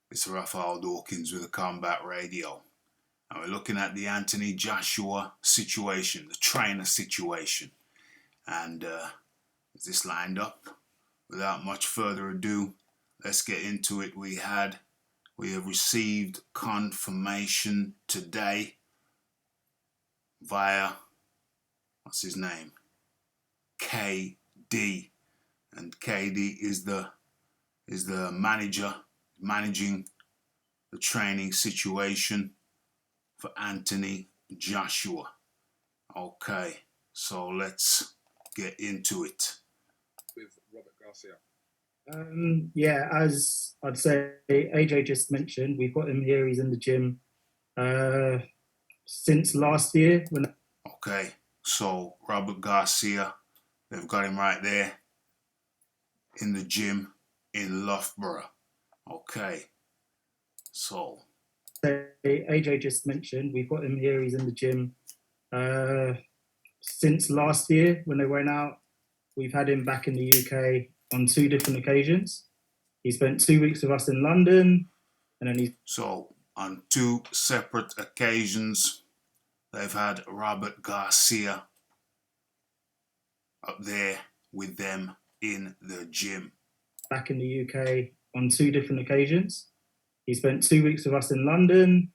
It's Raphael Dawkins with a Combat Radio. And we're looking at the Anthony-Joshua situation, the trainer situation. And is this lined up? Without much further ado, let's get into it. We have received confirmation today via, what's his name? KD. And KD is the manager managing the training situation for Anthony Joshua. Okay, so let's get into it. With Robert Garcia. Yeah, as I'd say, AJ just mentioned, we've got him here. He's in the gym since last year. Okay, so Robert Garcia, they've got him right there in the gym in Loughborough. Okay, so AJ just mentioned, we've got him here. He's in the gym since last year when they went out. We've had him back in the UK on 2 different occasions. He spent 2 weeks with us in London, and then So on 2 separate occasions, they've had Robert Garcia up there with them in the gym. Back in the UK on 2 different occasions. He spent 2 weeks with us in London,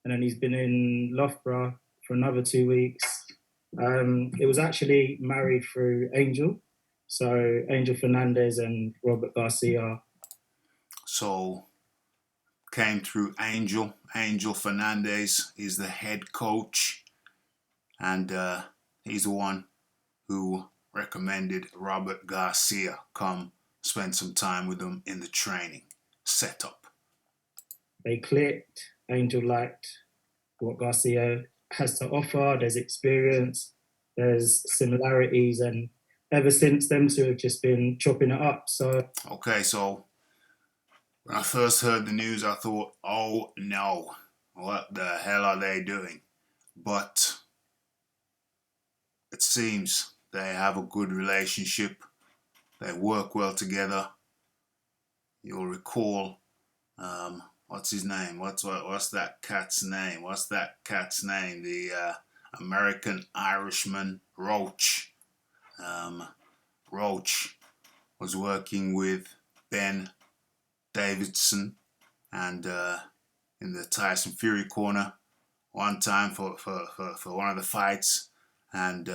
and then he's been in Loughborough for another 2 weeks. It was actually married through Angel. So Angel Fernandez and Robert Garcia. So came through Angel. Angel Fernandez is the head coach, and he's the one who recommended Robert Garcia come spend some time with them in the training setup. They clicked. Angel liked what Garcia has to offer. There's experience, there's similarities, and ever since them two have just been chopping it up. So okay, so when I first heard the news, I thought, oh no, what the hell are they doing? But it seems they have a good relationship. They work well together. You'll recall, what's his name? What's that cat's name? What's that cat's name? The American Irishman, Roach. Roach was working with Ben Davidson and in the Tyson Fury corner one time for one of the fights, and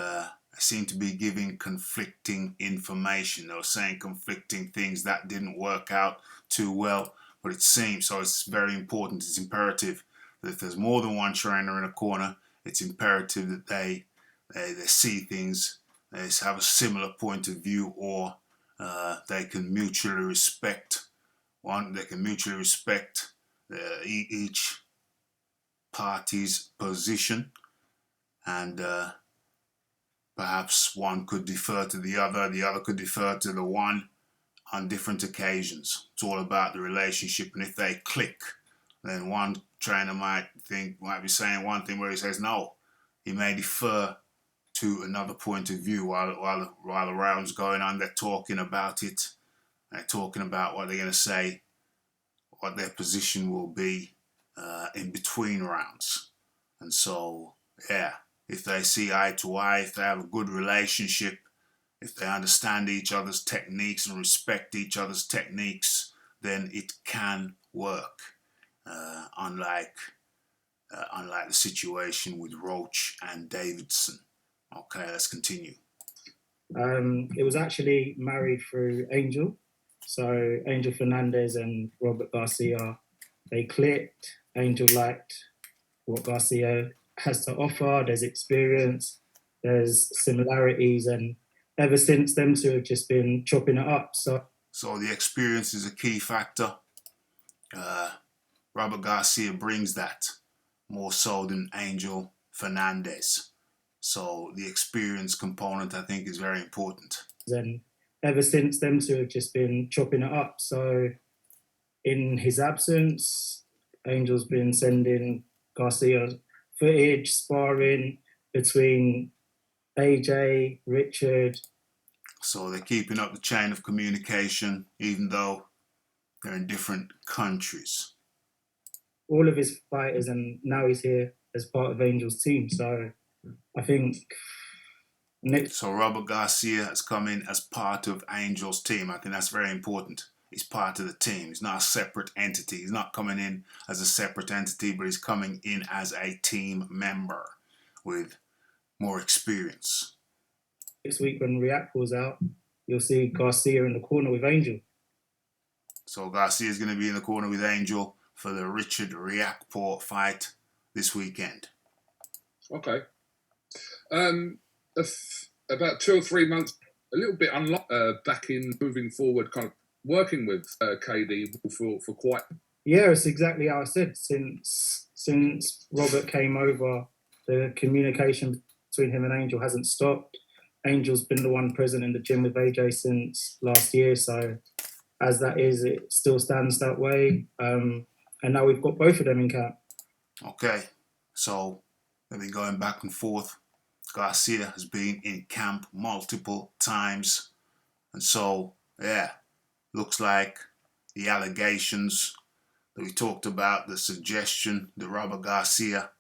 seemed to be giving conflicting information. They were saying conflicting things that didn't work out too well, but it seems, so it's very important, it's imperative that if there's more than one trainer in a corner, it's imperative that they see things, they have a similar point of view, or they can mutually respect each party's position, and perhaps one could defer to the other could defer to the one on different occasions. It's all about the relationship, and if they click, then one trainer might be saying one thing where he says no. He may defer to another point of view while the round's going on. They're talking about it. They're talking about what they're going to say, what their position will be in between rounds. And so, yeah, if they see eye to eye, if they have a good relationship, if they understand each other's techniques and respect each other's techniques, then it can work. Unlike the situation with Roach and Davidson. Okay, let's continue. It was actually married through Angel. So Angel Fernandez and Robert Garcia, they clicked. Angel liked what Garcia has to offer. There's experience, there's similarities, and ever since them two have just been chopping it up. So the experience is a key factor. Robert Garcia brings that more so than Angel Fernandez. So the experience component, I think, is very important. And ever since them two have just been chopping it up. So in his absence, Angel's been sending Garcia footage, sparring between AJ, Richard. So they're keeping up the chain of communication, even though they're in different countries. all of his fighters, and now he's here as part of Angel's team. So I think next. So Robert Garcia has come in as part of Angel's team. I think that's very important. He's part of the team. He's not a separate entity. He's not coming in as a separate entity, but he's coming in as a team member with more experience. This week when React was out, you'll see Garcia in the corner with Angel. So Garcia is going to be in the corner with Angel for the Richard Riakporhe fight this weekend. Okay. About 2 or 3 months, a little bit back in moving forward, kind of working with KD for quite. Yeah, it's exactly how I said. Since Robert came over, the communication between him and Angel hasn't stopped. Angel's been the one present in the gym with AJ since last year, so as that is, it still stands that way. And now we've got both of them in camp. Okay, so they've been going back and forth. Garcia has been in camp multiple times. And so, yeah, looks like the allegations that we talked about, the suggestion that Robert Garcia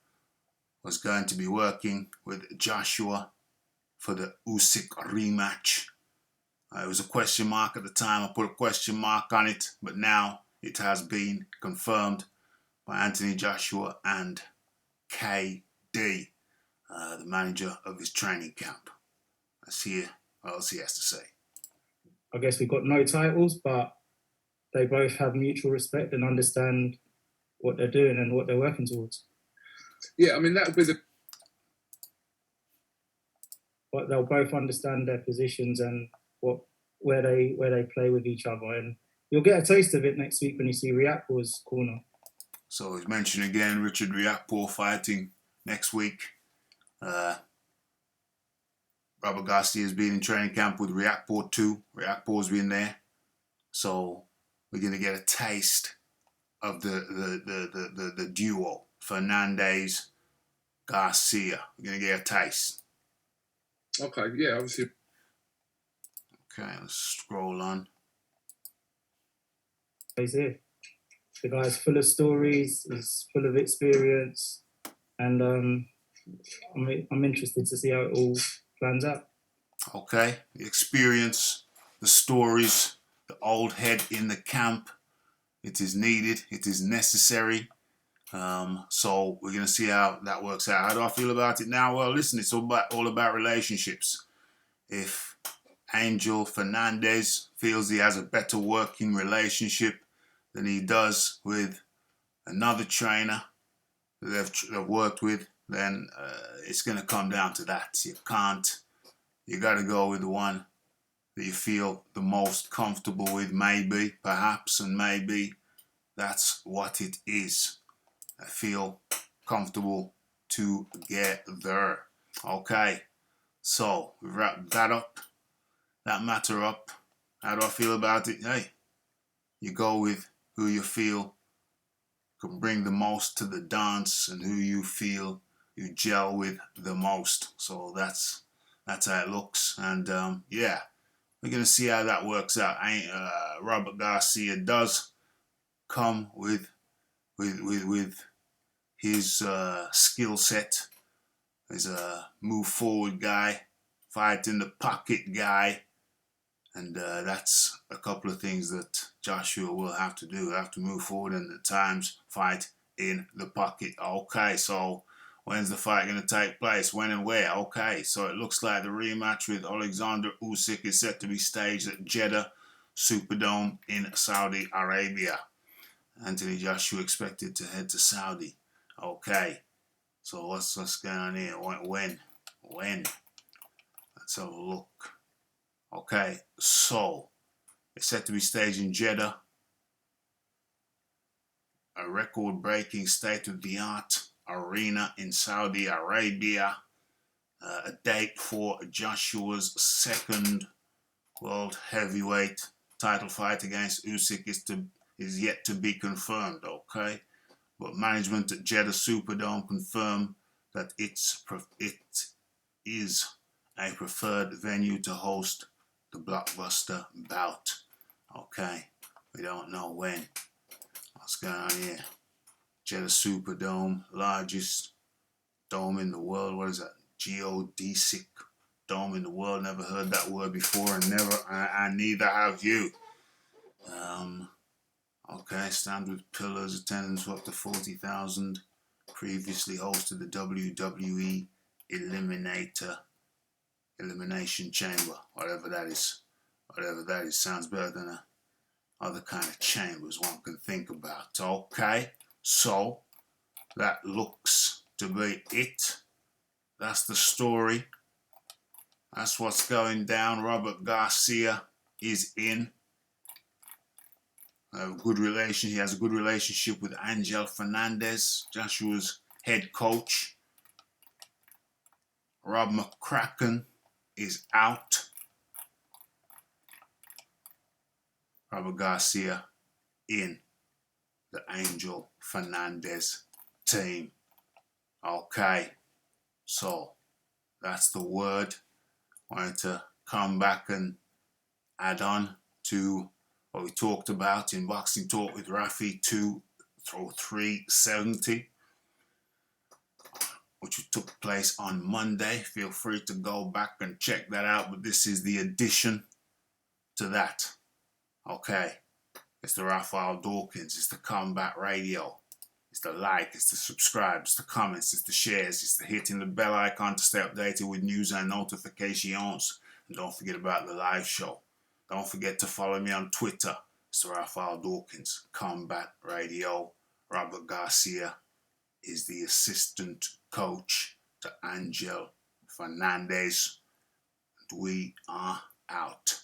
was going to be working with Joshua for the Usyk rematch. It was a question mark at the time. I put a question mark on it, but now it has been confirmed by anthonyjoshua and KD, the manager of his training camp. Let's hear what else he has to say. I guess we've got no titles, but they both have mutual respect and understand what they're doing and what they're working towards. Yeah, I mean, that would be the. But they'll both understand their positions and where they play with each other, and you'll get a taste of it next week when you see Riakporhe's corner. So he's mentioned again Richard Riakporhe fighting next week. Robert Garcia has been in training camp with Riakporhe too. Riakporhe's been there, so we're gonna get a taste of the duo Fernandez Garcia. We're gonna get a taste. Okay, yeah, obviously. Okay, let's scroll on. He's here. The guy's full of stories. He's full of experience, and I'm interested to see how it all plans out. Okay, the experience, the stories, the old head in the camp. It is needed. It is necessary. So we're going to see how that works out. How do I feel about it now? Well, listen, it's all about relationships. If Angel Fernandez feels he has a better working relationship than he does with another trainer that they've worked with, then it's going to come down to that. You got to go with the one that you feel the most comfortable with, maybe, perhaps, and maybe that's what it is. I feel comfortable together. Okay, so we wrap that matter up. How do I feel about it? Hey, you go with who you feel can bring the most to the dance and who you feel you gel with the most. So that's how it looks. And yeah, we're gonna see how that works out. Robert Garcia does come with his skill set. He's a move forward guy, fight in the pocket guy, and that's a couple of things that Joshua will have to do. He'll have to move forward and at times fight in the pocket. Okay, so when's the fight going to take place? When and where? Okay, so it looks like the rematch with Usyk is set to be staged at Jeddah Superdome in Saudi Arabia. anthonyjoshua expected to head to Saudi. Okay, so what's going on here? When? Let's have a look. Okay, so it's set to be staged in Jeddah, a record-breaking state-of-the-art arena in Saudi Arabia. A date for Joshua's second world heavyweight title fight against Usyk is yet to be confirmed. Okay, but management at Jeddah Superdome confirmed that it is a preferred venue to host the blockbuster bout. Okay, we don't know when. What's going on here? Jeddah Superdome, largest dome in the world. What is that? Geodesic dome in the world. Never heard that word before, and neither have you. Okay, stand with pillars, attendance of up to 40,000. Previously hosted the WWE Elimination Chamber, whatever that is. Sounds better than other kind of chambers one can think about. Okay, so that looks to be it. That's the story. That's what's going down. Robert Garcia is in. He has a good relationship with Angel Fernandez, Joshua's head coach. Rob McCracken is out. Robert Garcia in the Angel Fernandez team. Okay, so that's the word. Wanted to come back and add on to what we talked about in Boxing Talk with Rafi 20370, which took place on Monday. Feel free to go back and check that out, but this is the addition to that. Okay, it's the Raphael Dawkins, it's the Combat Radio, it's the like, it's the subscribe, it's the comments, it's the shares, it's the hitting the bell icon to stay updated with news and notifications. And don't forget about the live show. Don't forget to follow me on Twitter. It's the Raphael Dawkins, Combat Radio. Robert Garcia is the assistant coach to Angel Fernandez. And we are out.